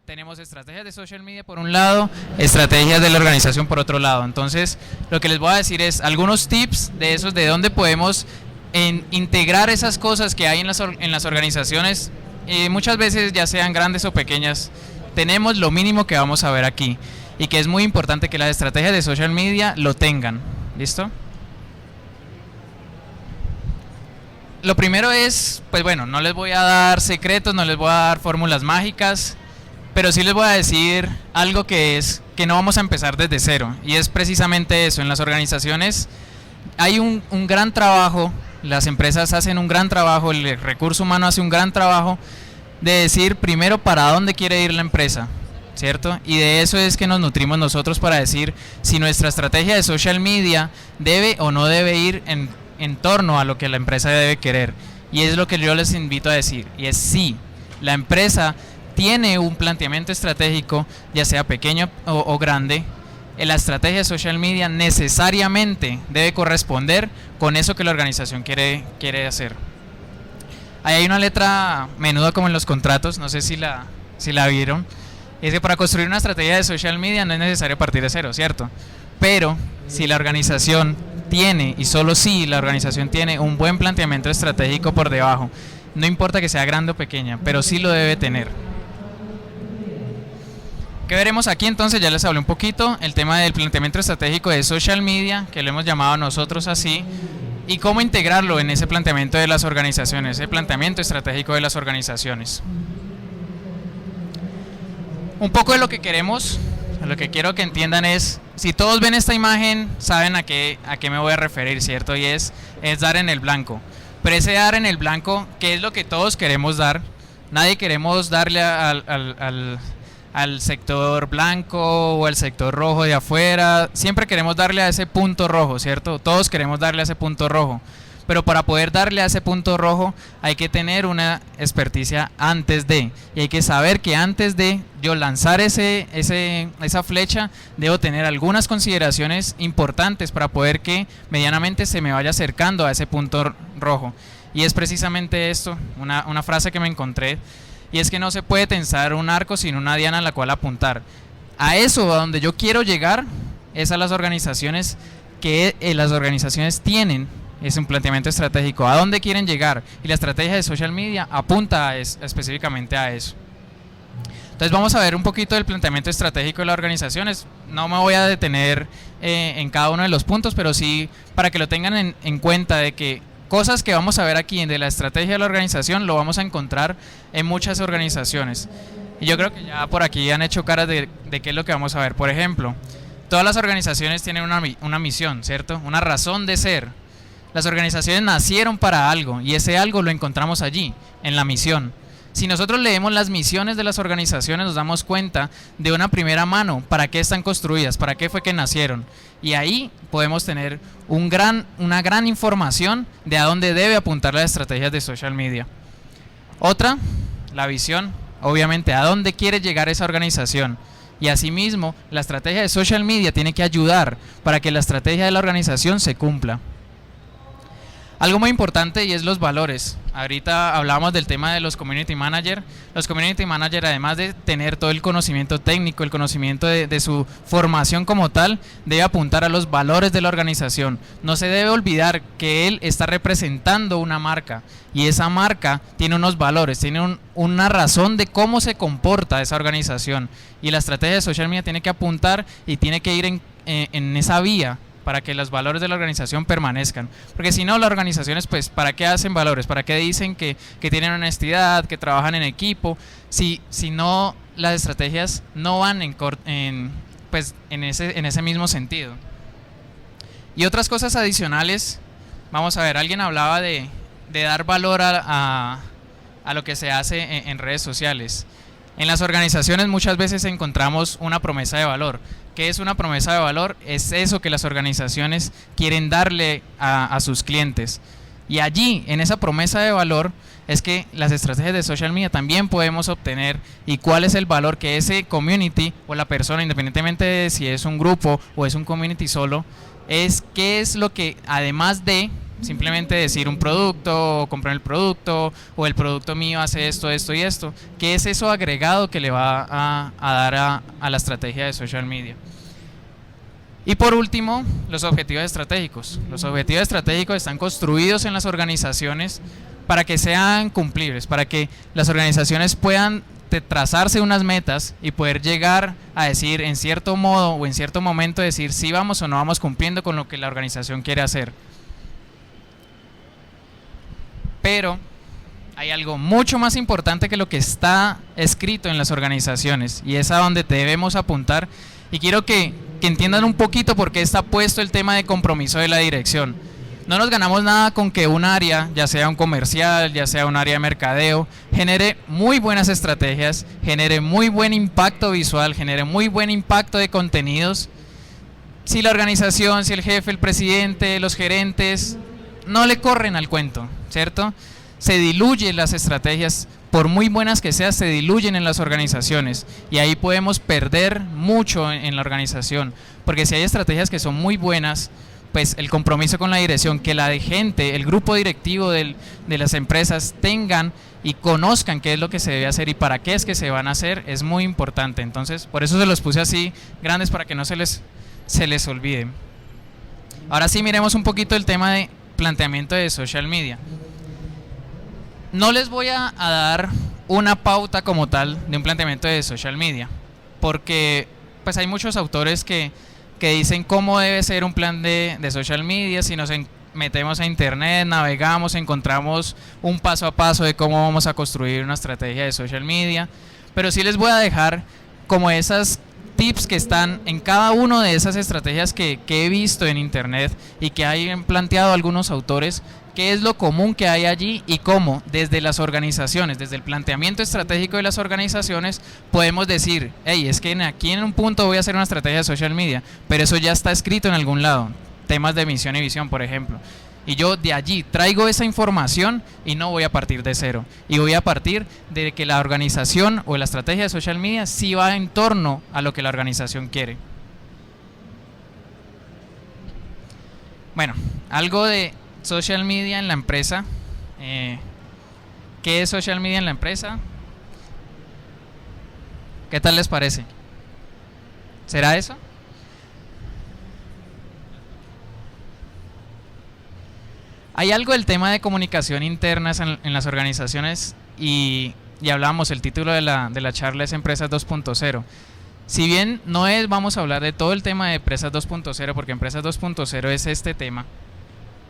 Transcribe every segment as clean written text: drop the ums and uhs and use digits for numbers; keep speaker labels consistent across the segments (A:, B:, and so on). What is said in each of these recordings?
A: tenemos estrategias de social media por un lado, estrategias de la organización por otro lado. Entonces, lo que les voy a decir es algunos tips de esos, de dónde podemos integrar esas cosas que hay en las organizaciones, muchas veces ya sean grandes o pequeñas. Tenemos lo mínimo que vamos a ver aquí y que es muy importante que las estrategias de social media lo tengan. ¿Listo? Lo primero es, pues bueno, no les voy a dar secretos, no les voy a dar fórmulas mágicas, pero sí les voy a decir algo que es que no vamos a empezar desde cero, y es precisamente eso. En las organizaciones hay un gran trabajo, las empresas hacen un gran trabajo, el recurso humano hace un gran trabajo de decir primero para dónde quiere ir la empresa, ¿cierto? Y de eso es que nos nutrimos nosotros para decir si nuestra estrategia de social media debe o no debe ir en torno a lo que la empresa debe querer. Y es lo que yo les invito a decir, y es sí, la empresa tiene un planteamiento estratégico, ya sea pequeño o grande. La estrategia de social media necesariamente debe corresponder con eso que la organización quiere hacer. Ahí hay una letra menuda como en los contratos, no sé si la vieron. Es que para construir una estrategia de social media no es necesario partir de cero, ¿cierto? Pero si la organización tiene, y solo si la organización tiene un buen planteamiento estratégico por debajo, no importa que sea grande o pequeña, pero sí lo debe tener. ¿Qué veremos aquí entonces? Ya les hablé un poquito, el tema del planteamiento estratégico de social media, que lo hemos llamado nosotros así, y cómo integrarlo en ese planteamiento de las organizaciones, ese planteamiento estratégico de las organizaciones. Un poco de lo que queremos, lo que quiero que entiendan es, si todos ven esta imagen, saben a qué me voy a referir, ¿cierto? Y es dar en el blanco. Pero ese dar en el blanco, ¿qué es lo que todos queremos dar? Nadie queremos darle al sector blanco o al sector rojo de afuera. Siempre queremos darle a ese punto rojo, ¿cierto? Todos queremos darle a ese punto rojo. Pero para poder darle a ese punto rojo hay que tener una experticia antes de, y hay que saber que antes de yo lanzar esa flecha debo tener algunas consideraciones importantes para poder que medianamente se me vaya acercando a ese punto rojo. Y es precisamente esto, una frase que me encontré, y es que no se puede tensar un arco sin una diana a la cual apuntar. A eso, a donde yo quiero llegar, es a las organizaciones que las organizaciones tienen. Es un planteamiento estratégico, a dónde quieren llegar, y la estrategia de social media apunta específicamente a eso. Entonces vamos a ver un poquito del planteamiento estratégico de las organizaciones. No me voy a detener en cada uno de los puntos, pero sí para que lo tengan en cuenta, de que cosas que vamos a ver aquí de la estrategia de la organización lo vamos a encontrar en muchas organizaciones. Y yo creo que ya por aquí han hecho caras de qué es lo que vamos a ver. Por ejemplo, todas las organizaciones tienen una misión, ¿cierto? Una razón de ser. Las organizaciones nacieron para algo, y ese algo lo encontramos allí, en la misión. Si nosotros leemos las misiones de las organizaciones, nos damos cuenta de una primera mano para qué están construidas, para qué fue que nacieron. Y ahí podemos tener una gran información de a dónde debe apuntar las estrategias de social media. Otra, la visión, obviamente, a dónde quiere llegar esa organización. Y asimismo, la estrategia de social media tiene que ayudar para que la estrategia de la organización se cumpla. Algo muy importante, y es los valores. Ahorita hablábamos del tema de los community manager. Los community manager, además de tener todo el conocimiento técnico, el conocimiento de su formación como tal, debe apuntar a los valores de la organización. No se debe olvidar que él está representando una marca, y esa marca tiene unos valores, tiene una razón de cómo se comporta esa organización, y la estrategia de social media tiene que apuntar y tiene que ir en esa vía para que los valores de la organización permanezcan. Porque si no, las organizaciones, pues, ¿para qué hacen valores? ¿Para qué dicen que tienen honestidad, que trabajan en equipo? Si no, las estrategias no van en ese mismo sentido. Y otras cosas adicionales, vamos a ver, alguien hablaba de dar valor a lo que se hace en redes sociales. En las organizaciones muchas veces encontramos una promesa de valor. ¿Qué es una promesa de valor? Es eso que las organizaciones quieren darle a sus clientes. Y allí, en esa promesa de valor, es que las estrategias de social media también podemos obtener, y cuál es el valor que ese community o la persona, independientemente de si es un grupo o es un community solo, es qué es lo que, además de simplemente decir un producto, o comprar el producto, o el producto mío hace esto, esto y esto. ¿Qué es eso agregado que le va a dar a la estrategia de social media? Y por último, los objetivos estratégicos. Los objetivos estratégicos están construidos en las organizaciones para que sean cumplibles, para que las organizaciones puedan trazarse unas metas y poder llegar a decir en cierto modo o en cierto momento decir si vamos o no vamos cumpliendo con lo que la organización quiere hacer. Pero hay algo mucho más importante que lo que está escrito en las organizaciones y es a donde debemos apuntar, y quiero que entiendan un poquito por qué está puesto el tema de compromiso de la dirección. No nos ganamos nada con que un área, ya sea un comercial, ya sea un área de mercadeo, genere muy buenas estrategias, genere muy buen impacto visual, genere muy buen impacto de contenidos. Si la organización, si el jefe, el presidente, los gerentes no le corren al cuento, ¿cierto? Se diluyen las estrategias, por muy buenas que sean, se diluyen en las organizaciones y ahí podemos perder mucho en la organización, porque si hay estrategias que son muy buenas, pues el compromiso con la dirección, que la de gente, el grupo directivo de las empresas tengan y conozcan qué es lo que se debe hacer y para qué es que se van a hacer, es muy importante. Entonces, por eso se los puse así grandes para que no se les olvide. Ahora sí, miremos un poquito el tema de planteamiento de social media. No les voy a dar una pauta como tal de un planteamiento de social media, porque pues hay muchos autores que dicen cómo debe ser un plan de social media. Si nos metemos a internet, navegamos, encontramos un paso a paso de cómo vamos a construir una estrategia de social media, pero sí les voy a dejar como esas tips que están en cada una de esas estrategias que he visto en internet y que hayan planteado algunos autores, qué es lo común que hay allí y cómo desde las organizaciones, desde el planteamiento estratégico de las organizaciones, podemos decir, hey, es que aquí en un punto voy a hacer una estrategia de social media, pero eso ya está escrito en algún lado, temas de misión y visión, por ejemplo. Y yo de allí traigo esa información y no voy a partir de cero. Y voy a partir de que la organización o la estrategia de social media sí va en torno a lo que la organización quiere. Bueno, algo de social media en la empresa. ¿Qué es social media en la empresa? ¿Qué tal les parece? ¿Será eso? Hay algo del tema de comunicación internas en las organizaciones y hablamos, el título de la charla es Empresas 2.0. Si bien vamos a hablar de todo el tema de Empresas 2.0, porque Empresas 2.0 es este tema.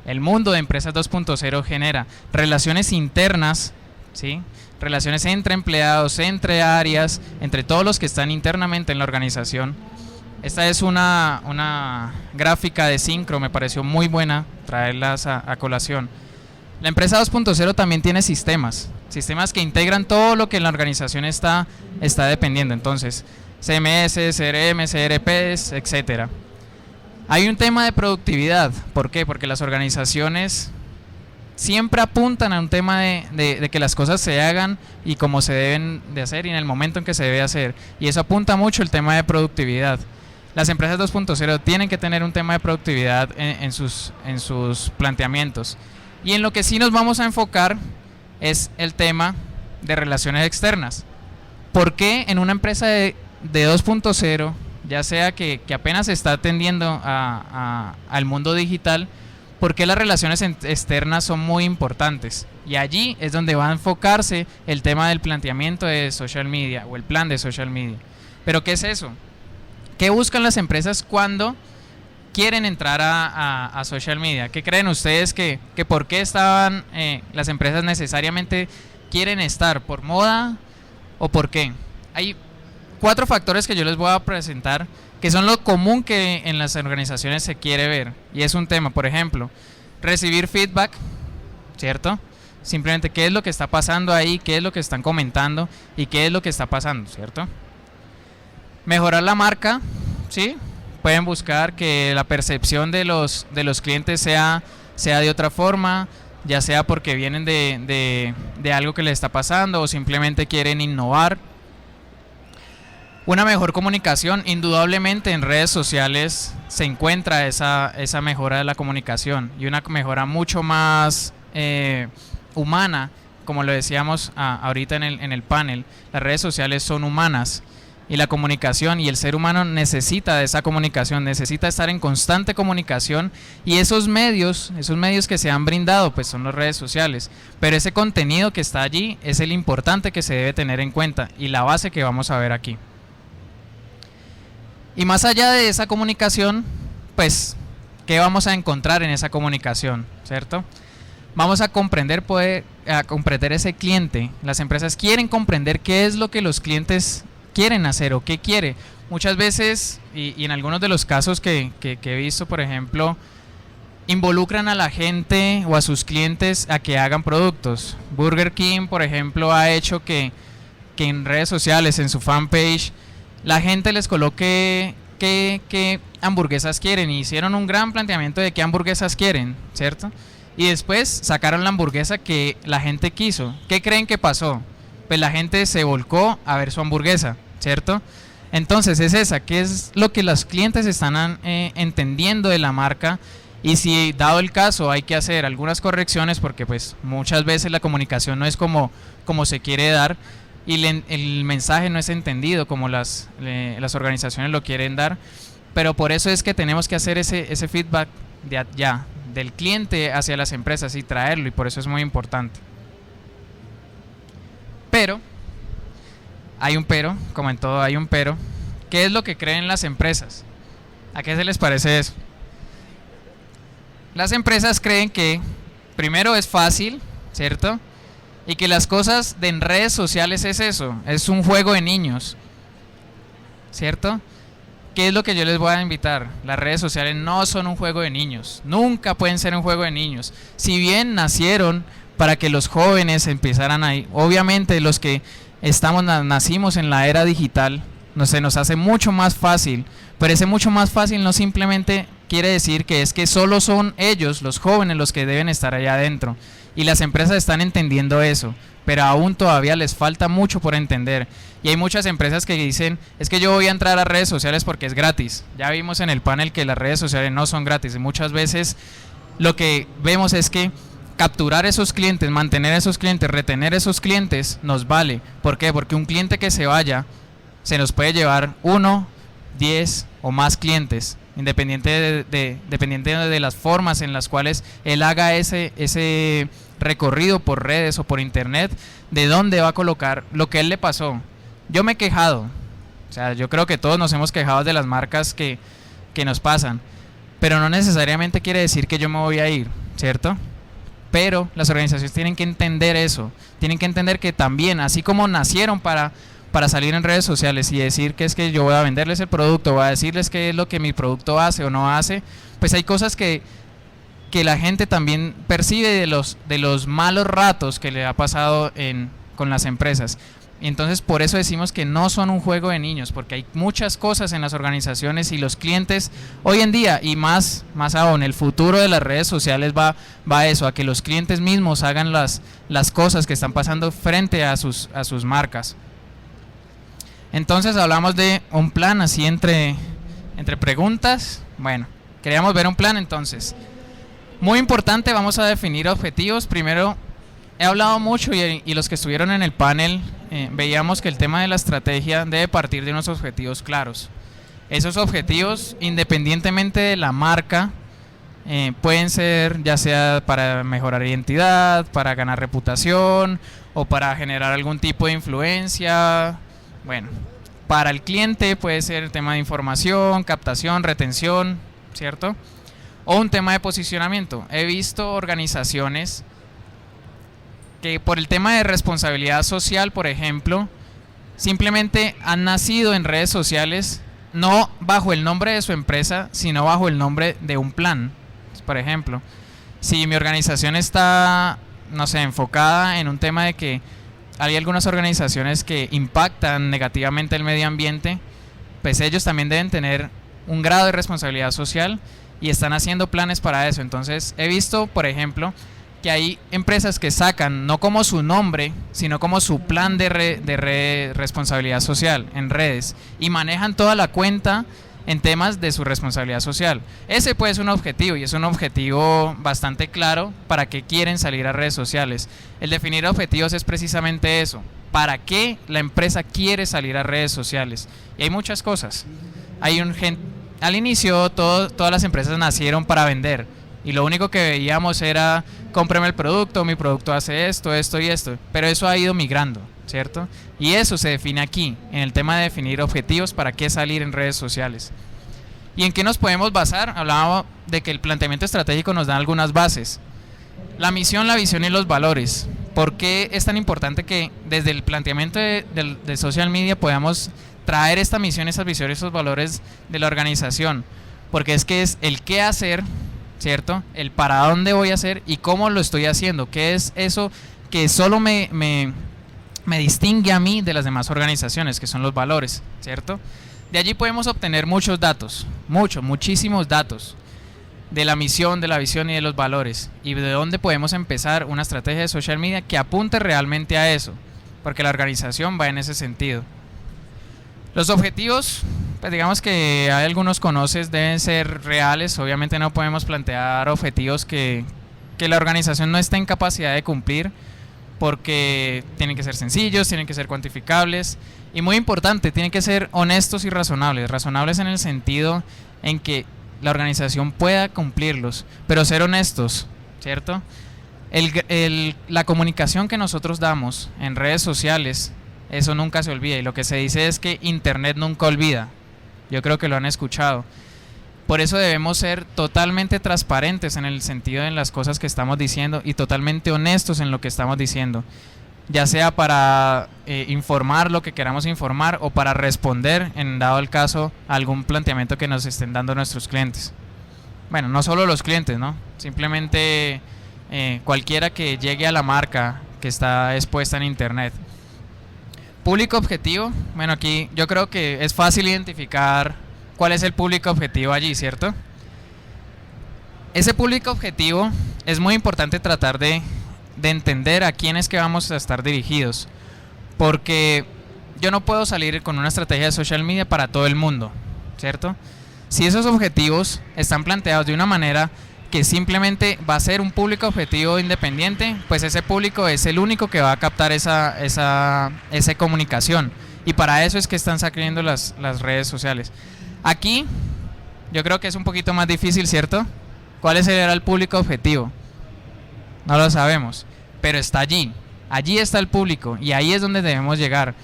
A: El mundo de Empresas 2.0 genera relaciones internas, ¿sí? Relaciones entre empleados, entre áreas, entre todos los que están internamente en la organización. Esta es una gráfica de Syncro, me pareció muy buena traerlas a colación. La empresa 2.0 también tiene sistemas que integran todo lo que la organización está dependiendo. Entonces, CMS, CRM, CRPs, etcétera. Hay un tema de productividad. ¿Por qué? Porque las organizaciones siempre apuntan a un tema de que las cosas se hagan y como se deben de hacer y en el momento en que se debe hacer. Y eso apunta mucho el tema de productividad. Las empresas 2.0 tienen que tener un tema de productividad en sus planteamientos. Y en lo que sí nos vamos a enfocar es el tema de relaciones externas. ¿Por qué en una empresa de 2.0, ya sea que apenas está atendiendo al mundo digital, por qué las relaciones externas son muy importantes? Y allí es donde va a enfocarse el tema del planteamiento de social media o el plan de social media. ¿Pero qué es eso? ¿Qué buscan las empresas cuando quieren entrar a social media? ¿Qué creen ustedes que por qué estaban las empresas necesariamente quieren estar? ¿Por moda o por qué? Hay 4 factores que yo les voy a presentar que son lo común que en las organizaciones se quiere ver. Y es un tema, por ejemplo, recibir feedback, ¿cierto? Simplemente qué es lo que está pasando ahí, qué es lo que están comentando y qué es lo que está pasando, ¿cierto? Mejorar la marca, ¿sí? Pueden buscar que la percepción de los clientes sea de otra forma, ya sea porque vienen de algo que les está pasando o simplemente quieren innovar. Una mejor comunicación, indudablemente en redes sociales se encuentra esa mejora de la comunicación y una mejora mucho más humana, como lo decíamos ahorita en el panel. Las redes sociales son humanas y la comunicación y el ser humano necesita de esa comunicación, necesita estar en constante comunicación, y esos medios que se han brindado pues son las redes sociales, pero ese contenido que está allí es el importante que se debe tener en cuenta y la base que vamos a ver aquí. Y más allá de esa comunicación, pues, ¿qué vamos a encontrar en esa comunicación? ¿Cierto? Vamos a comprender ese cliente. Las empresas quieren comprender qué es lo que los clientes quieren hacer o qué quiere. Muchas veces, y en algunos de los casos que he visto, por ejemplo, involucran a la gente o a sus clientes a que hagan productos. Burger King, por ejemplo, ha hecho que en redes sociales, en su fanpage, la gente les coloque qué hamburguesas quieren, y hicieron un gran planteamiento de qué hamburguesas quieren, ¿cierto? Y después sacaron la hamburguesa que la gente quiso. ¿Qué creen que pasó? Pues la gente se volcó a ver su hamburguesa, ¿cierto? Entonces es esa, ¿qué es lo que los clientes están entendiendo de la marca? Y si dado el caso hay que hacer algunas correcciones, porque pues muchas veces la comunicación no es como se quiere dar, y el mensaje no es entendido como las organizaciones lo quieren dar, pero por eso es que tenemos que hacer ese feedback de allá, del cliente hacia las empresas, y traerlo, y por eso es muy importante. Pero, hay un pero, como en todo hay un pero. ¿Qué es lo que creen las empresas? ¿A qué se les parece eso? Las empresas creen que primero es fácil, ¿cierto? Y que las cosas en redes sociales es eso, es un juego de niños, ¿cierto? ¿Qué es lo que yo les voy a invitar? Las redes sociales no son un juego de niños, nunca pueden ser un juego de niños. Si bien nacieron para que los jóvenes empezaran ahí, obviamente los que nacimos en la era digital, se nos hace mucho más fácil, pero ese mucho más fácil no simplemente quiere decir que es que solo son ellos, los jóvenes, los que deben estar allá adentro. Y las empresas están entendiendo eso, pero aún todavía les falta mucho por entender. Y hay muchas empresas que dicen, es que yo voy a entrar a redes sociales porque es gratis. Ya vimos en el panel que las redes sociales no son gratis. Y muchas veces lo que vemos es que capturar esos clientes, mantener esos clientes, retener esos clientes, nos vale. ¿Por qué? Porque un cliente que se vaya, se nos puede llevar 1, 10 o más clientes, dependiente de las formas en las cuales él haga ese recorrido por redes o por internet, de dónde va a colocar lo que a él le pasó. Yo me he quejado, o sea, yo creo que todos nos hemos quejado de las marcas que nos pasan, pero no necesariamente quiere decir que yo me voy a ir, ¿cierto? Pero las organizaciones tienen que entender eso, tienen que entender que también, así como nacieron para salir en redes sociales y decir que es que yo voy a venderles el producto, voy a decirles qué es lo que mi producto hace o no hace, pues hay cosas que la gente también percibe de los malos ratos que le ha pasado con las empresas. Y entonces por eso decimos que no son un juego de niños, porque hay muchas cosas en las organizaciones, y los clientes hoy en día, y más aún, el futuro de las redes sociales va a eso, a que los clientes mismos hagan las cosas que están pasando frente a sus marcas. Entonces hablamos de un plan así entre preguntas. Bueno, queríamos ver un plan entonces. Muy importante, vamos a definir objetivos. Primero, he hablado mucho y los que estuvieron en el panel veíamos que el tema de la estrategia debe partir de unos objetivos claros. Esos objetivos, independientemente de la marca, pueden ser ya sea para mejorar identidad, para ganar reputación o para generar algún tipo de influencia. Bueno, para el cliente puede ser el tema de información, captación, retención, ¿cierto? O un tema de posicionamiento. He visto organizaciones que por el tema de responsabilidad social, por ejemplo, simplemente han nacido en redes sociales no bajo el nombre de su empresa, sino bajo el nombre de un plan. Por ejemplo, si mi organización está, no sé, enfocada en un tema de que hay algunas organizaciones que impactan negativamente el medio ambiente, pues ellos también deben tener un grado de responsabilidad social y están haciendo planes para eso. Entonces he visto, por ejemplo, que hay empresas que sacan no como su nombre, sino como su plan de responsabilidad social en redes y manejan toda la cuenta en temas de su responsabilidad social. Ese puede ser un objetivo y es un objetivo bastante claro para qué quieren salir a redes sociales. El definir objetivos es precisamente eso, para qué la empresa quiere salir a redes sociales. Y hay muchas cosas. Al inicio todas las empresas nacieron para vender y lo único que veíamos era cómprame el producto, mi producto hace esto, esto y esto, pero eso ha ido migrando, ¿cierto? Y eso se define aquí, en el tema de definir objetivos para qué salir en redes sociales. ¿Y en qué nos podemos basar? Hablaba de que el planteamiento estratégico nos da algunas bases. La misión, la visión y los valores. ¿Por qué es tan importante que desde el planteamiento de social media podamos traer esta misión, esas visiones, esos valores de la organización? Porque es que es el qué hacer, ¿cierto? El para dónde voy a hacer y cómo lo estoy haciendo. ¿Qué es eso que solo me distingue a mí de las demás organizaciones, que son los valores, ¿cierto? De allí podemos obtener muchos datos, muchísimos datos de la misión, de la visión y de los valores, y de dónde podemos empezar una estrategia de social media que apunte realmente a eso, porque la organización va en ese sentido. Los objetivos, pues digamos que hay algunos conoces, deben ser reales. Obviamente no podemos plantear objetivos que la organización no esté en capacidad de cumplir, porque tienen que ser sencillos, tienen que ser cuantificables y muy importante, tienen que ser honestos y razonables. Razonables en el sentido en que la organización pueda cumplirlos, pero ser honestos, ¿cierto? La comunicación que nosotros damos en redes sociales, eso nunca se olvida, y lo que se dice es que Internet nunca olvida. Yo creo que lo han escuchado. Por eso debemos ser totalmente transparentes en el sentido de las cosas que estamos diciendo y totalmente honestos en lo que estamos diciendo, ya sea para informar lo que queramos informar o para responder, en dado el caso, a algún planteamiento que nos estén dando nuestros clientes. Bueno, no solo los clientes, ¿no? Simplemente cualquiera que llegue a la marca que está expuesta en Internet. Público objetivo, bueno, aquí yo creo que es fácil identificar cuál es el público objetivo allí, ¿cierto? Ese público objetivo es muy importante tratar de entender a quién es que vamos a estar dirigidos, porque yo no puedo salir con una estrategia de social media para todo el mundo, ¿cierto? Si esos objetivos están planteados de una manera que simplemente va a ser un público objetivo independiente, pues ese público es el único que va a captar esa comunicación, y para eso es que están saliendo las redes sociales. Aquí yo creo que es un poquito más difícil, ¿cierto? ¿Cuál era el público objetivo? No lo sabemos, pero está allí. Allí está el público y ahí es donde debemos llegar.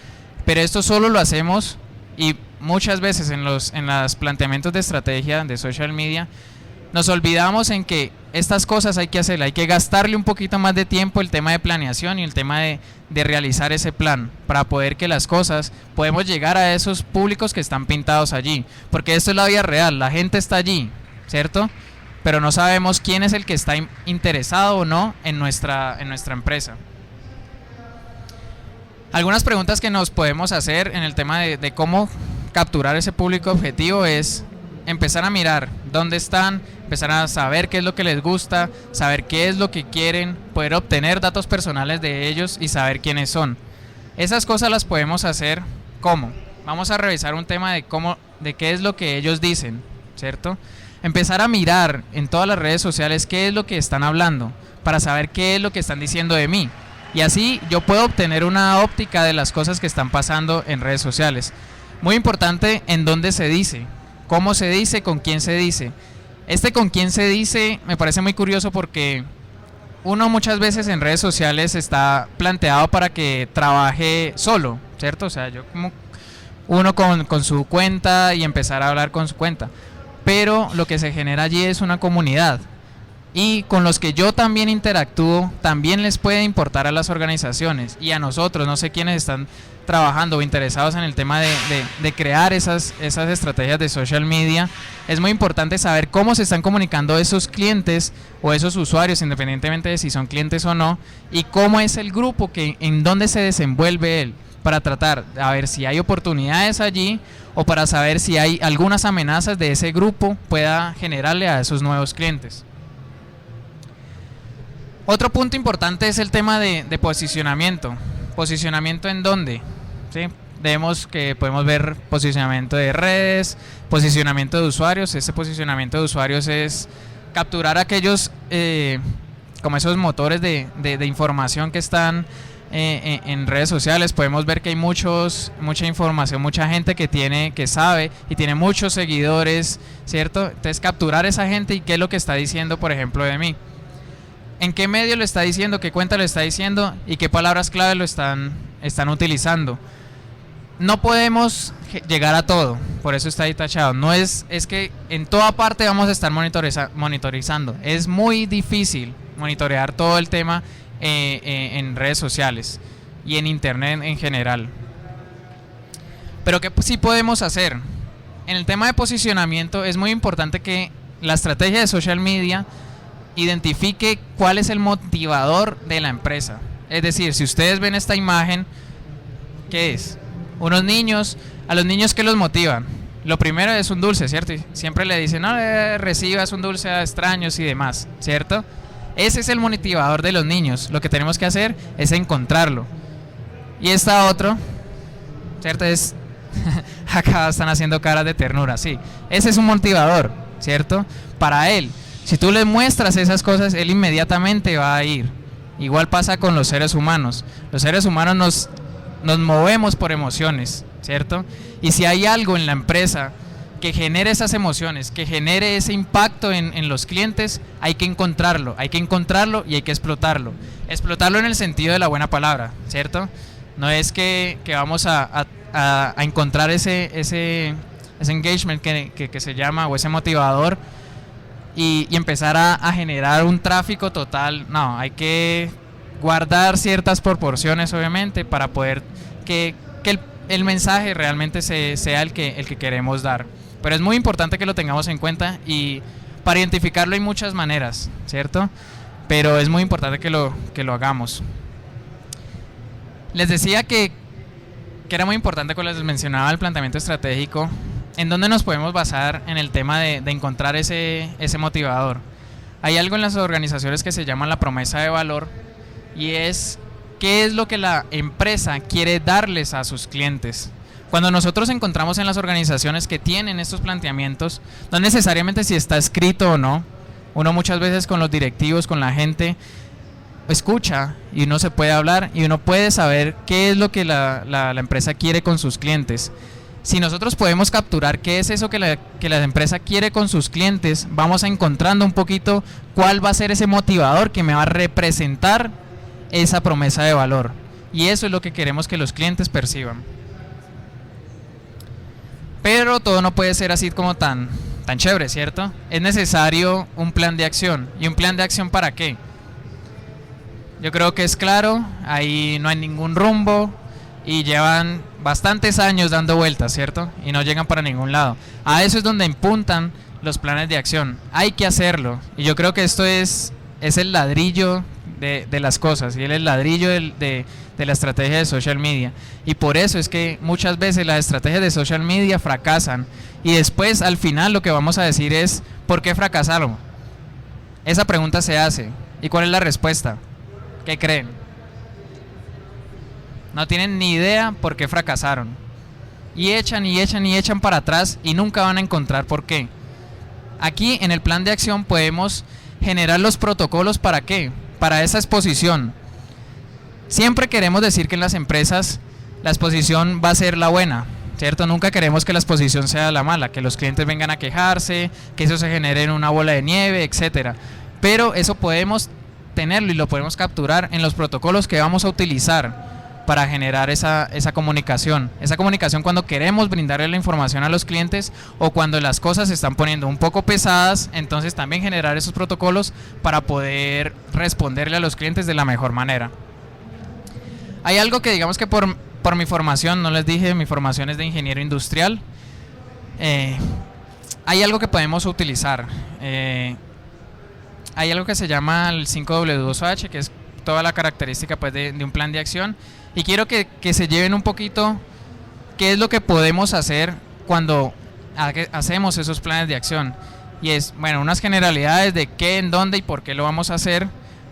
A: Pero esto solo lo hacemos, y muchas veces en los planteamientos de estrategia de social media nos olvidamos en que estas cosas hay que hacerlas, hay que gastarle un poquito más de tiempo, el tema de planeación y el tema de realizar ese plan, para poder que las cosas, podemos llegar a esos públicos que están pintados allí, porque esto es la vida real, la gente está allí, ¿cierto? Pero no sabemos quién es el que está interesado o no en nuestra empresa. Algunas preguntas que nos podemos hacer en el tema de cómo capturar ese público objetivo es empezar a mirar dónde están, empezar a saber qué es lo que les gusta, saber qué es lo que quieren, poder obtener datos personales de ellos y saber quiénes son. Esas cosas las podemos hacer, ¿cómo? Vamos a revisar un tema de qué es lo que ellos dicen, ¿cierto? Empezar a mirar en todas las redes sociales qué es lo que están hablando, para saber qué es lo que están diciendo de mí. Y así yo puedo obtener una óptica de las cosas que están pasando en redes sociales. Muy importante en dónde se dice, cómo se dice, con quién se dice. Con quién se dice me parece muy curioso, porque uno muchas veces en redes sociales está planteado para que trabaje solo, ¿cierto? O sea, yo como uno con su cuenta y empezar a hablar con su cuenta. Pero lo que se genera allí es una comunidad, y con los que yo también interactúo también les puede importar a las organizaciones y a nosotros, no sé quiénes están trabajando o interesados en el tema de crear esas estrategias de social media. Es muy importante saber cómo se están comunicando esos clientes o esos usuarios, independientemente de si son clientes o no, y cómo es el grupo, en dónde se desenvuelve él, para tratar a ver si hay oportunidades allí o para saber si hay algunas amenazas de ese grupo pueda generarle a esos nuevos clientes. Otro punto importante es el tema de posicionamiento. ¿Posicionamiento en dónde? ¿Sí? Vemos que podemos ver posicionamiento de redes, posicionamiento de usuarios. Ese posicionamiento de usuarios es capturar aquellos, como esos motores de información que están en redes sociales. Podemos ver que hay mucha información, mucha gente que sabe y tiene muchos seguidores, ¿cierto? Entonces capturar esa gente y qué es lo que está diciendo, por ejemplo, de mí. ¿En qué medio lo está diciendo? ¿Qué cuenta lo está diciendo? ¿Y qué palabras clave lo están utilizando? No podemos llegar a todo, por eso está ahí tachado. No es que en toda parte vamos a estar monitorizando. Es muy difícil monitorear todo el tema en redes sociales y en internet en general. Pero ¿qué sí podemos hacer? En el tema de posicionamiento es muy importante que la estrategia de social media identifique cuál es el motivador de la empresa. Es decir, si ustedes ven esta imagen, ¿qué es? Unos niños. A los niños, ¿qué los motivan? Lo primero es un dulce, ¿cierto? Y siempre le dicen, no recibas un dulce a extraños y demás, ¿cierto? Ese es el motivador de los niños. Lo que tenemos que hacer es encontrarlo. Y esta otro, ¿cierto? Es acá están haciendo caras de ternura, sí. Ese es un motivador, ¿cierto? Para él. Si tú le muestras esas cosas, él inmediatamente va a ir. Igual pasa con los seres humanos. Los seres humanos nos movemos por emociones, ¿cierto? Y si hay algo en la empresa que genere esas emociones, que genere ese impacto en los clientes, hay que encontrarlo y hay que explotarlo. Explotarlo en el sentido de la buena palabra, ¿cierto? No es que vamos a encontrar ese engagement que se llama, o ese motivador, y empezar a generar un tráfico total. No, hay que guardar ciertas proporciones, obviamente, para poder que el mensaje realmente sea el que queremos dar. Pero es muy importante que lo tengamos en cuenta, y para identificarlo hay muchas maneras, ¿cierto? Pero es muy importante que lo hagamos. Les decía que era muy importante, cuando les mencionaba el planteamiento estratégico, en dónde nos podemos basar en el tema de encontrar ese motivador. Hay algo en las organizaciones que se llama la promesa de valor, y es qué es lo que la empresa quiere darles a sus clientes. Cuando nosotros encontramos en las organizaciones que tienen estos planteamientos, no necesariamente si está escrito o no, uno muchas veces con los directivos, con la gente, escucha y uno se puede hablar y uno puede saber qué es lo que la empresa quiere con sus clientes. Si nosotros podemos capturar qué es eso que la empresa quiere con sus clientes, vamos a encontrando un poquito cuál va a ser ese motivador que me va a representar esa promesa de valor. Y eso es lo que queremos que los clientes perciban. Pero todo no puede ser así como tan chévere, ¿cierto? Es necesario un plan de acción. ¿Y un plan de acción para qué? Yo creo que es claro, ahí no hay ningún rumbo y llevan bastantes años dando vueltas, ¿cierto? Y no llegan para ningún lado. A eso es donde impuntan los planes de acción. Hay que hacerlo. Y yo creo que esto es el ladrillo de las cosas, y el ladrillo de la estrategia de social media. Y por eso es que muchas veces las estrategias de social media fracasan. Y después, al final, lo que vamos a decir es, ¿por qué fracasaron? Esa pregunta se hace. ¿Y cuál es la respuesta? ¿Qué creen? No tienen ni idea por qué fracasaron. Y echan para atrás y nunca van a encontrar por qué. Aquí en el plan de acción podemos generar los protocolos. ¿Para qué? Para esa exposición. Siempre queremos decir que en las empresas la exposición va a ser la buena, ¿cierto? Nunca queremos que la exposición sea la mala, que los clientes vengan a quejarse, que eso se genere en una bola de nieve, etcétera. Pero eso podemos tenerlo y lo podemos capturar en los protocolos que vamos a utilizar para generar esa comunicación. Esa comunicación cuando queremos brindarle la información a los clientes, o cuando las cosas se están poniendo un poco pesadas, entonces también generar esos protocolos para poder responderle a los clientes de la mejor manera. Hay algo que, digamos que por mi formación, no les dije, mi formación es de ingeniero industrial, hay algo que podemos utilizar. Hay algo que se llama el 5W2H, que es toda la característica, pues, de un plan de acción. Y quiero que se lleven un poquito qué es lo que podemos hacer cuando hacemos esos planes de acción. Y es, bueno, unas generalidades de qué, en dónde y por qué lo vamos a hacer,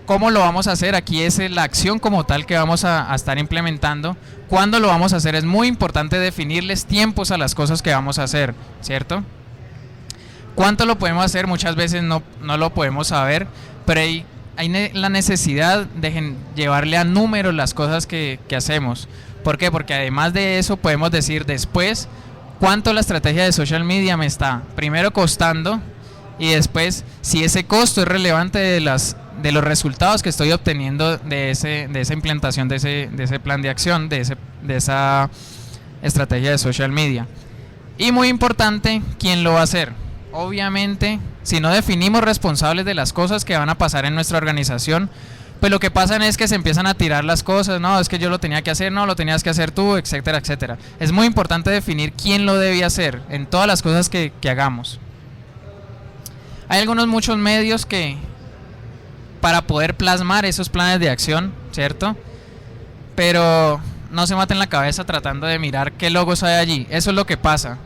A: ¿Cómo lo vamos a hacer? Aquí es la acción como tal que vamos a estar implementando. ¿Cuándo lo vamos a hacer? Es muy importante definirles tiempos a las cosas que vamos a hacer, ¿cierto? ¿Cuánto lo podemos hacer? Muchas veces no lo podemos saber, pero hay la necesidad de llevarle a números las cosas que hacemos. ¿Por qué? Porque además de eso podemos decir después cuánto la estrategia de social media me está primero costando, y después si ese costo es relevante de los resultados que estoy obteniendo de esa implantación de ese plan de acción, de esa estrategia de social media. Y muy importante, ¿quién lo va a hacer? Obviamente, si no definimos responsables de las cosas que van a pasar en nuestra organización, pues lo que pasa es que se empiezan a tirar las cosas. No, es que yo lo tenía que hacer, no, lo tenías que hacer tú, etcétera, etcétera. Es muy importante definir quién lo debía hacer en todas las cosas que hagamos. Hay muchos medios que para poder plasmar esos planes de acción, ¿cierto? Pero no se maten la cabeza tratando de mirar qué logos hay allí. Eso es lo que pasa.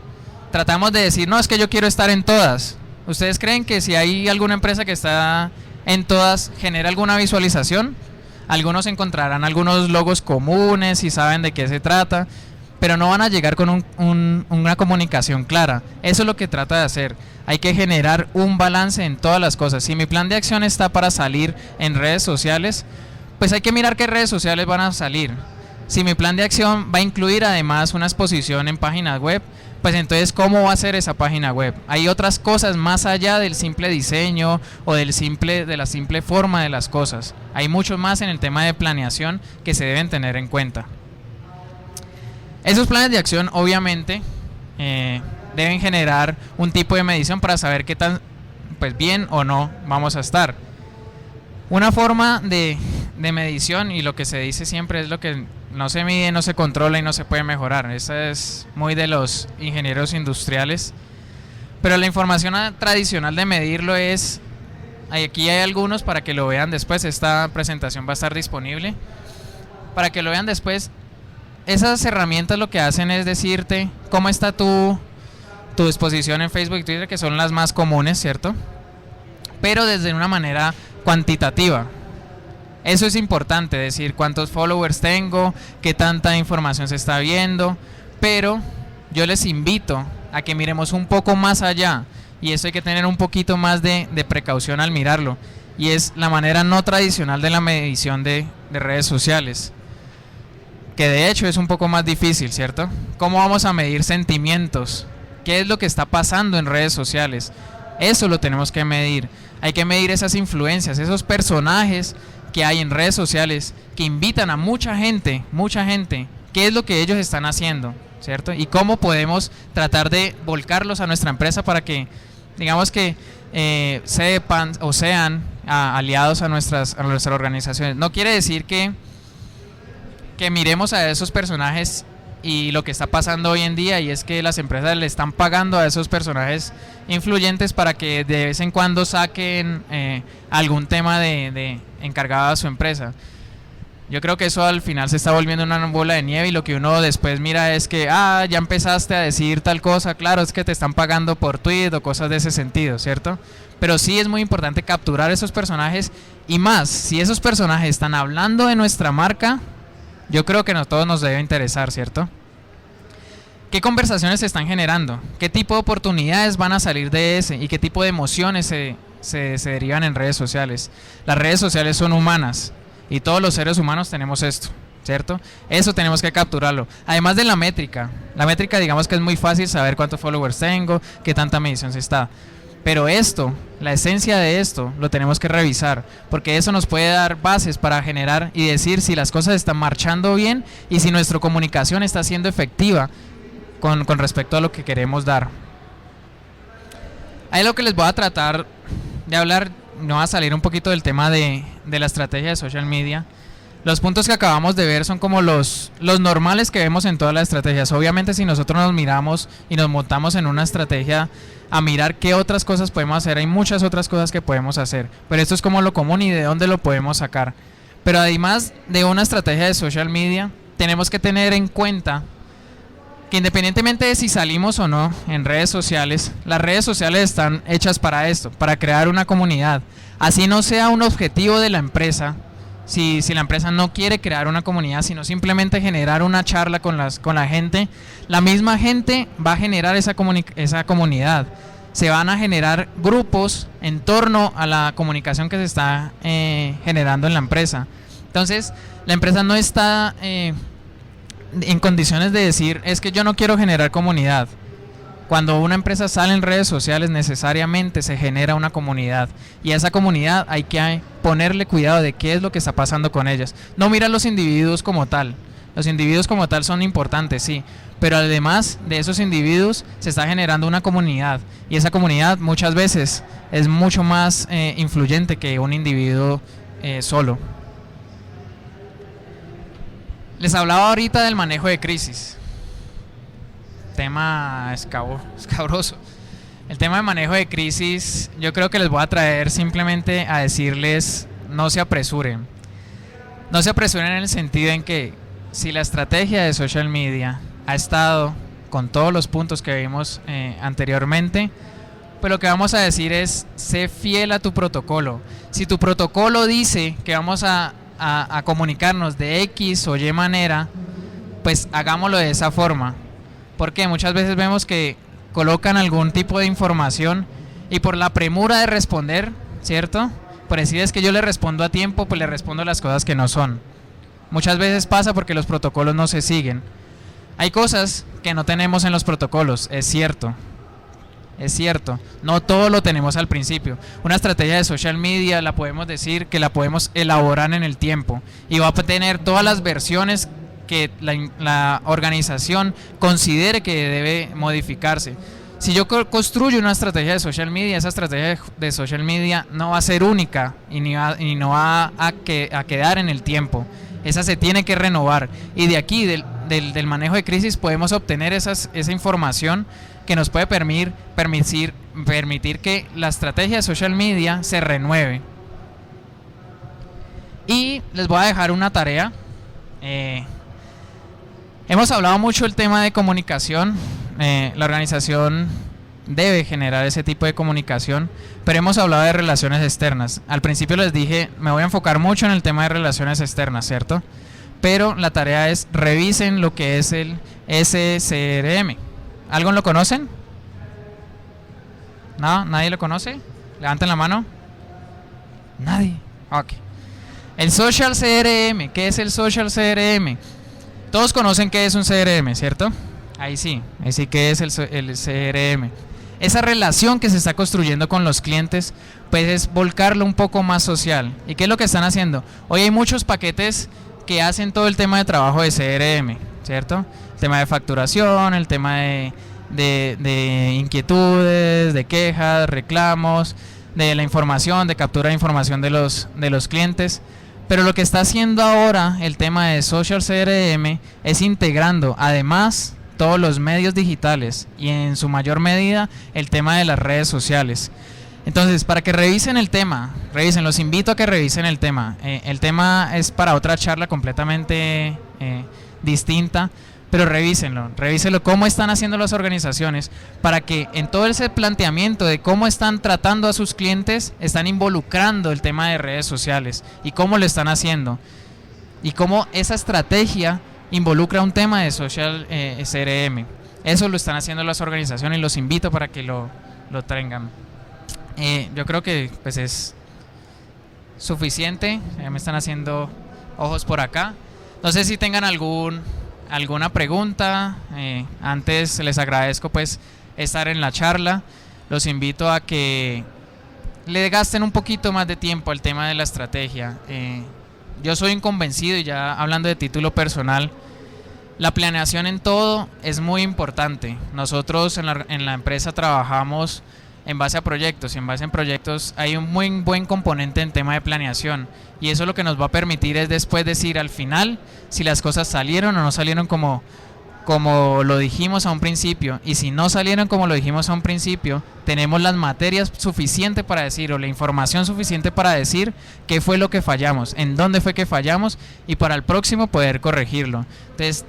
A: Tratamos de decir, no, es que yo quiero estar en todas. ¿Ustedes creen que si hay alguna empresa que está en todas, genera alguna visualización? Algunos encontrarán algunos logos comunes y saben de qué se trata, pero no van a llegar con una comunicación clara. Eso es lo que trata de hacer. Hay que generar un balance en todas las cosas. Si mi plan de acción está para salir en redes sociales, pues hay que mirar qué redes sociales van a salir. Si mi plan de acción va a incluir además una exposición en páginas web, pues entonces ¿cómo va a ser esa página web? Hay otras cosas más allá del simple diseño o de la simple forma de las cosas. Hay mucho más en el tema de planeación que se deben tener en cuenta. Esos planes de acción obviamente deben generar un tipo de medición para saber qué tan bien o no vamos a estar. Una forma de medición, y lo que se dice siempre, es lo que no se mide, no se controla y no se puede mejorar. Esa es muy de los ingenieros industriales. Pero la información tradicional de medirlo es, aquí hay algunos para que lo vean después. Esta presentación va a estar disponible para que lo vean después. Esas herramientas lo que hacen es decirte cómo está tu exposición en Facebook y Twitter, que son las más comunes, ¿cierto? Pero desde una manera cuantitativa. Eso es importante, decir cuántos followers tengo, qué tanta información se está viendo, pero yo les invito a que miremos un poco más allá, y eso hay que tener un poquito más de precaución al mirarlo, y es la manera no tradicional de la medición de redes sociales, que de hecho es un poco más difícil, ¿cierto? ¿Cómo vamos a medir sentimientos? ¿Qué es lo que está pasando en redes sociales? Eso lo tenemos que medir. Hay que medir esas influencias, esos personajes que hay en redes sociales que invitan a mucha gente, qué es lo que ellos están haciendo, ¿cierto? Y cómo podemos tratar de volcarlos a nuestra empresa para que, digamos que sepan o sean aliados a nuestras organizaciones. No quiere decir que miremos a esos personajes y lo que está pasando hoy en día, y es que las empresas le están pagando a esos personajes influyentes para que de vez en cuando saquen algún tema de encargado a su empresa. Yo creo que eso al final se está volviendo una bola de nieve, y lo que uno después mira es que ya empezaste a decir tal cosa, claro, es que te están pagando por tweet o cosas de ese sentido, ¿cierto? Pero sí es muy importante capturar esos personajes, y más, si esos personajes están hablando de nuestra marca, yo creo que a todos nos debe interesar, ¿cierto? ¿Qué conversaciones se están generando? ¿Qué tipo de oportunidades van a salir de ese? ¿Y qué tipo de emociones se derivan en redes sociales? Las redes sociales son humanas, y todos los seres humanos tenemos esto, ¿cierto? Eso tenemos que capturarlo. Además de la métrica. La métrica, digamos que es muy fácil saber cuántos followers tengo, qué tanta medición se está. Pero esto, la esencia de esto, lo tenemos que revisar, porque eso nos puede dar bases para generar y decir si las cosas están marchando bien y si nuestra comunicación está siendo efectiva con respecto a lo que queremos dar. Ahí lo que les voy a tratar de hablar, no va a salir un poquito del tema de la estrategia de social media. Los puntos que acabamos de ver son como los normales que vemos en todas las estrategias. Obviamente, si nosotros nos miramos y nos montamos en una estrategia a mirar qué otras cosas podemos hacer, hay muchas otras cosas que podemos hacer, pero esto es como lo común y de dónde lo podemos sacar. Pero además de una estrategia de social media, tenemos que tener en cuenta que independientemente de si salimos o no en redes sociales, las redes sociales están hechas para esto, para crear una comunidad. Así no sea un objetivo de la empresa, si la empresa no quiere crear una comunidad, sino simplemente generar una charla con la gente, la misma gente va a generar esa comunidad. Se van a generar grupos en torno a la comunicación que se está generando en la empresa. Entonces, la empresa no está en condiciones de decir, es que yo no quiero generar comunidad. Cuando una empresa sale en redes sociales, necesariamente se genera una comunidad, y a esa comunidad hay que ponerle cuidado de qué es lo que está pasando con ellas. No mira a los individuos como tal. Los individuos como tal son importantes, sí, pero además de esos individuos se está generando una comunidad, y esa comunidad muchas veces es mucho más influyente que un individuo solo. Les hablaba ahorita del manejo de crisis. Tema escabroso. El tema de manejo de crisis, yo creo que les voy a traer simplemente a decirles, no se apresuren. No se apresuren en el sentido en que si la estrategia de social media ha estado con todos los puntos que vimos anteriormente, pues lo que vamos a decir es, sé fiel a tu protocolo. Si tu protocolo dice que vamos a comunicarnos de X o Y manera, pues hagámoslo de esa forma. Porque muchas veces vemos que colocan algún tipo de información y por la premura de responder, ¿cierto? Por decir es que yo le respondo a tiempo, pues le respondo las cosas que no son. Muchas veces pasa porque los protocolos no se siguen. Hay cosas que no tenemos en los protocolos, es cierto. Es cierto, no todo lo tenemos al principio. Una estrategia de social media la podemos decir que la podemos elaborar en el tiempo y va a tener todas las versiones que la organización considere que debe modificarse. Si yo construyo una estrategia de social media, esa estrategia de social media no va a ser única y no va a quedar en el tiempo. Esa se tiene que renovar, y de aquí, del manejo de crisis, podemos obtener esa información que nos puede permitir que la estrategia de social media se renueve. Y les voy a dejar una tarea. Hemos hablado mucho del tema de comunicación. La organización debe generar ese tipo de comunicación, pero hemos hablado de relaciones externas. Al principio les dije, me voy a enfocar mucho en el tema de relaciones externas, ¿cierto? Pero la tarea es, revisen lo que es el SCRM. ¿Algo lo conocen? ¿No? ¿Nadie lo conoce? Levanten la mano. Nadie. Ok. El Social CRM. ¿Qué es el Social CRM? Todos conocen qué es un CRM, ¿cierto? Ahí sí que es el CRM. Esa relación que se está construyendo con los clientes, pues es volcarlo un poco más social. ¿Y qué es lo que están haciendo? Hoy hay muchos paquetes que hacen todo el tema de trabajo de CRM, ¿cierto? El tema de facturación, el tema de inquietudes, de quejas, reclamos, de la información, de captura de información de los clientes. Pero lo que está haciendo ahora el tema de Social CRM es integrando además todos los medios digitales y en su mayor medida el tema de las redes sociales. Entonces, para que revisen el tema, los invito a que revisen el tema. El tema es para otra charla completamente distinta, pero revísenlo cómo están haciendo las organizaciones para que en todo ese planteamiento de cómo están tratando a sus clientes, están involucrando el tema de redes sociales y cómo lo están haciendo y cómo esa estrategia involucra un tema de social CRM. Eso lo están haciendo las organizaciones y los invito para que lo tengan. Yo creo que pues es suficiente. Me están haciendo ojos por acá. No sé si tengan alguna pregunta. Antes les agradezco pues estar en la charla. Los invito a que le gasten un poquito más de tiempo al tema de la estrategia. Yo soy un convencido, y ya hablando de título personal, la planeación en todo es muy importante. Nosotros en la empresa trabajamos en base a proyectos, y en base a proyectos hay un muy buen componente en tema de planeación, y eso lo que nos va a permitir es después decir al final si las cosas salieron o no salieron como lo dijimos a un principio, y si no salieron como lo dijimos a un principio, tenemos las materias suficientes para decir, o la información suficiente para decir qué fue lo que fallamos, en dónde fue que fallamos, y para el próximo poder corregirlo. Entonces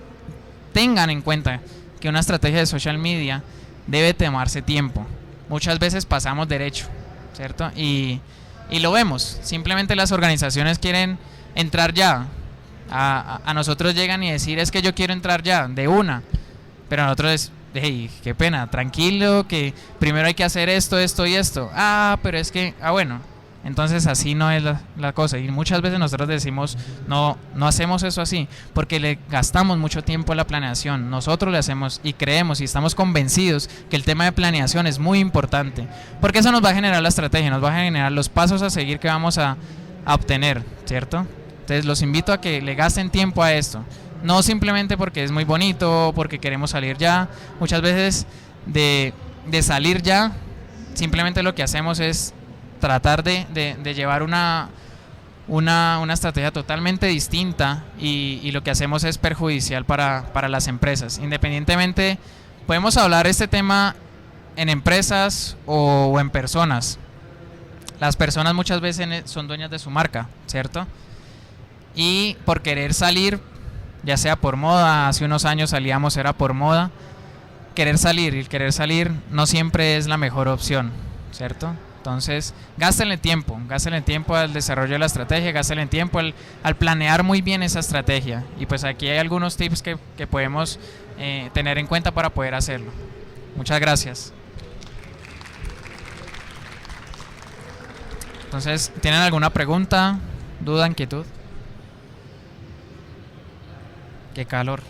A: tengan en cuenta que una estrategia de social media debe tomarse tiempo. Muchas veces pasamos derecho, ¿cierto? Y lo vemos. Simplemente las organizaciones quieren entrar ya. A nosotros llegan y decir, es que yo quiero entrar ya, de una. Pero a nosotros es, hey, qué pena, tranquilo, que primero hay que hacer esto, esto y esto. Pero es que, bueno. Entonces así no es la cosa. Y muchas veces nosotros decimos, no hacemos eso así, porque le gastamos mucho tiempo a la planeación. Nosotros le hacemos y creemos y estamos convencidos que el tema de planeación es muy importante, porque eso nos va a generar la estrategia, nos va a generar los pasos a seguir que vamos a obtener, ¿cierto? Entonces los invito a que le gasten tiempo a esto. No simplemente porque es muy bonito, porque queremos salir ya. Muchas veces de salir ya, simplemente lo que hacemos es tratar de llevar una estrategia totalmente distinta y lo que hacemos es perjudicial para las empresas. Independientemente, podemos hablar este tema en empresas o en personas. Las personas muchas veces son dueñas de su marca, ¿cierto? Y por querer salir, ya sea por moda, hace unos años salíamos era por moda, querer salir no siempre es la mejor opción, ¿cierto? Entonces, gástenle tiempo al desarrollo de la estrategia, gástenle tiempo al planear muy bien esa estrategia. Y pues aquí hay algunos tips que podemos tener en cuenta para poder hacerlo. Muchas gracias. Entonces, ¿tienen alguna pregunta, duda, inquietud? Qué calor.